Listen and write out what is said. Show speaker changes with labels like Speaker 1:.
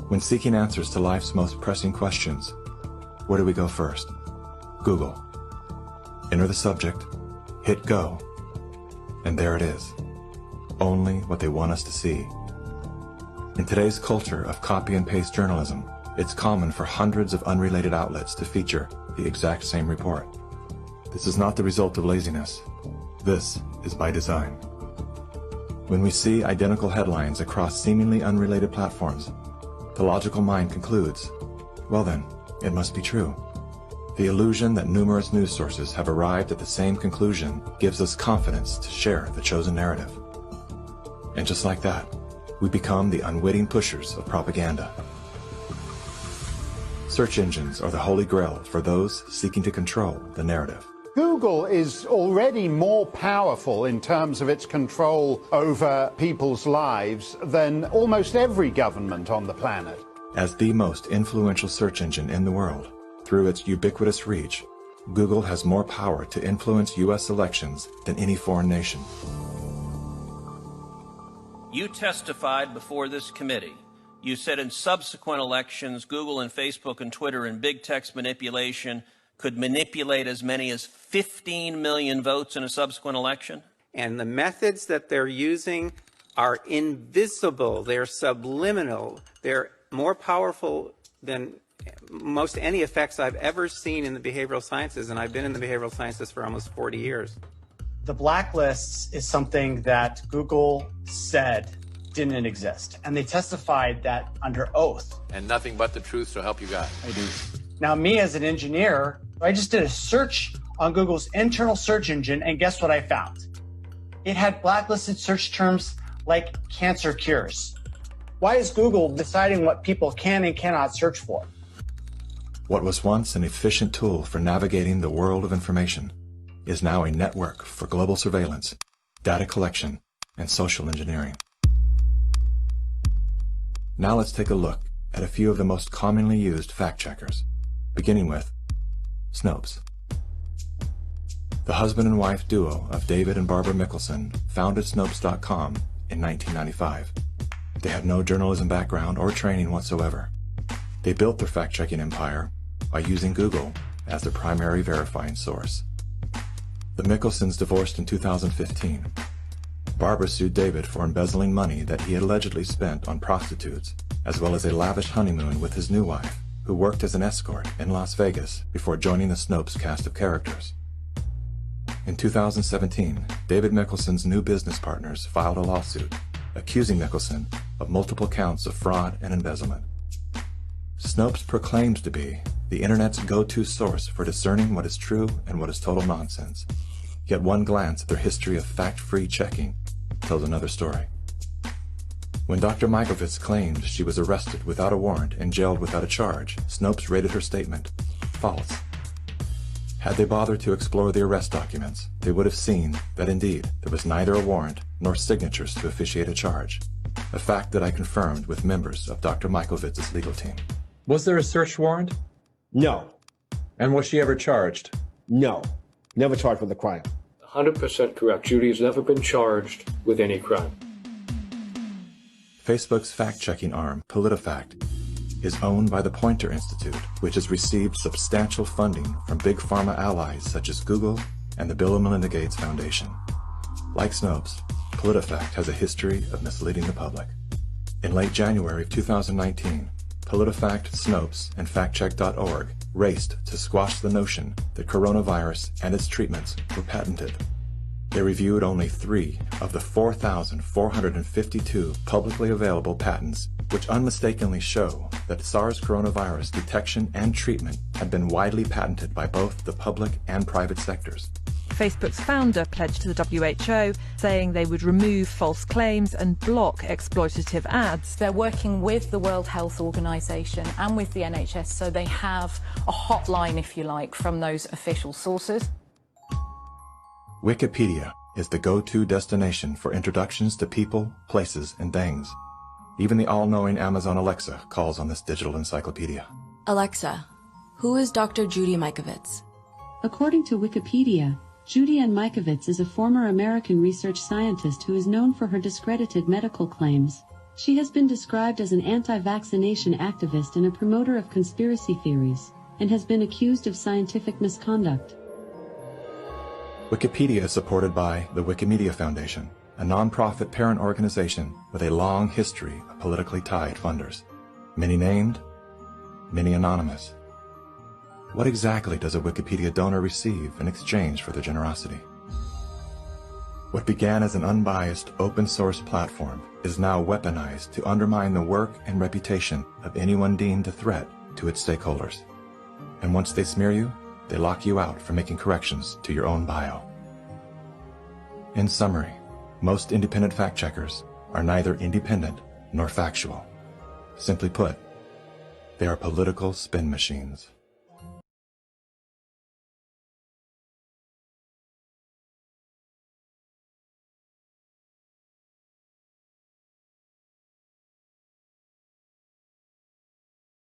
Speaker 1: When seeking answers to life's most pressing questions, where do we go first? Google. Enter the subject, hit go, and there it is. Only what they want us to see. In today's culture of copy and paste journalism, it's common for hundreds of unrelated outlets to feature the exact same report. This is not the result of laziness. This is by design. When we see identical headlines across seemingly unrelated platforms, the logical mind concludes, well then, it must be true. The illusion that numerous news sources have arrived at the same conclusion gives us confidence to share the chosen narrative. And just like that, we become the unwitting pushers of propaganda. Search engines are the holy grail for those seeking to control the narrative.
Speaker 2: Google is already more powerful in terms of its control over people's lives than almost every government on the planet.
Speaker 1: As the most influential search engine in the world, through its ubiquitous reach, Google has more power to influence U.S. elections than any foreign nation.
Speaker 3: You testified before this committee. You said in subsequent elections, Google and Facebook and Twitter and big text manipulation could manipulate as many as 15 million votes in a subsequent election?
Speaker 4: And the methods that they're using are invisible, they're subliminal, they're more powerful than most any effects I've ever seen in the behavioral sciences, and I've been in the behavioral sciences for almost 40 years.
Speaker 5: The blacklists is something that Google said didn't exist, and they testified that under oath.
Speaker 6: And nothing but the truth, so help you God.
Speaker 5: I do. Now, me as an engineer, I just did a search on Google's internal search engine, and guess what I found? It had blacklisted search terms like cancer cures. Why is Google deciding what people can and cannot search for?
Speaker 1: What was once an efficient tool for navigating the world of information is now a network for global surveillance, data collection, and social engineering. Now let's take a look at a few of the most commonly used fact checkers, beginning with Snopes. The husband and wife duo of David and Barbara Mickelson founded Snopes.com in 1995. They had no journalism background or training whatsoever. They built their fact-checking empire by using Google as their primary verifying source. The Mickelsons divorced in 2015. Barbara sued David for embezzling money that he had allegedly spent on prostitutes, as well as a lavish honeymoon with his new wife, who worked as an escort in Las Vegas before joining the Snopes cast of characters. In 2017, David Mickelson's new business partners filed a lawsuit accusing Mickelson of multiple counts of fraud and embezzlement. Snopes proclaims to be the internet's go-to source for discerning what is true and what is total nonsense. Yet one glance at their history of fact-free checking tells another story. When Dr. Mikovits claimed she was arrested without a warrant and jailed without a charge, Snopes rated her statement false. Had they bothered to explore the arrest documents, they would have seen that indeed there was neither a warrant nor signatures to officiate a charge, a fact that I confirmed with members of Dr. Mikovits' legal team.
Speaker 7: Was there a search warrant?
Speaker 8: No.
Speaker 7: And was she ever charged?
Speaker 8: No. Never charged with a crime.
Speaker 9: 100% correct. Judy has never been charged with any crime.
Speaker 1: Facebook's fact-checking arm, PolitiFact, is owned by the Poynter Institute, which has received substantial funding from big pharma allies such as Google and the Bill and Melinda Gates Foundation. Like Snopes, PolitiFact has a history of misleading the public. In late January of 2019, PolitiFact, Snopes, and FactCheck.org raced to squash the notion that coronavirus and its treatments were patented. They reviewed only 3 of the 4,452 publicly available patents, which unmistakably show that SARS coronavirus detection and treatment had been widely patented by both the public and private sectors.
Speaker 10: Facebook's founder pledged to the WHO, saying they would remove false claims and block exploitative ads.
Speaker 11: They're working with the World Health Organization and with the NHS, so they have a hotline, if you like, from those official sources.
Speaker 1: Wikipedia is the go-to destination for introductions to people, places, and things. Even the all-knowing Amazon Alexa calls on this digital encyclopedia.
Speaker 12: Alexa, who is Dr. Judy Mikovits?
Speaker 13: According to Wikipedia, Judy Ann Mikovits is a former American research scientist who is known for her discredited medical claims. She has been described as an anti-vaccination activist and a promoter of conspiracy theories, and has been accused of scientific misconduct.
Speaker 1: Wikipedia is supported by the Wikimedia Foundation, a non-profit parent organization with a long history of politically tied funders. Many named, many anonymous. What exactly does a Wikipedia donor receive in exchange for their generosity? What began as an unbiased open-source platform is now weaponized to undermine the work and reputation of anyone deemed a threat to its stakeholders. And once they smear you, they lock you out from making corrections to your own bio. In summary, most independent fact-checkers are neither independent nor factual. Simply put, they are political spin machines.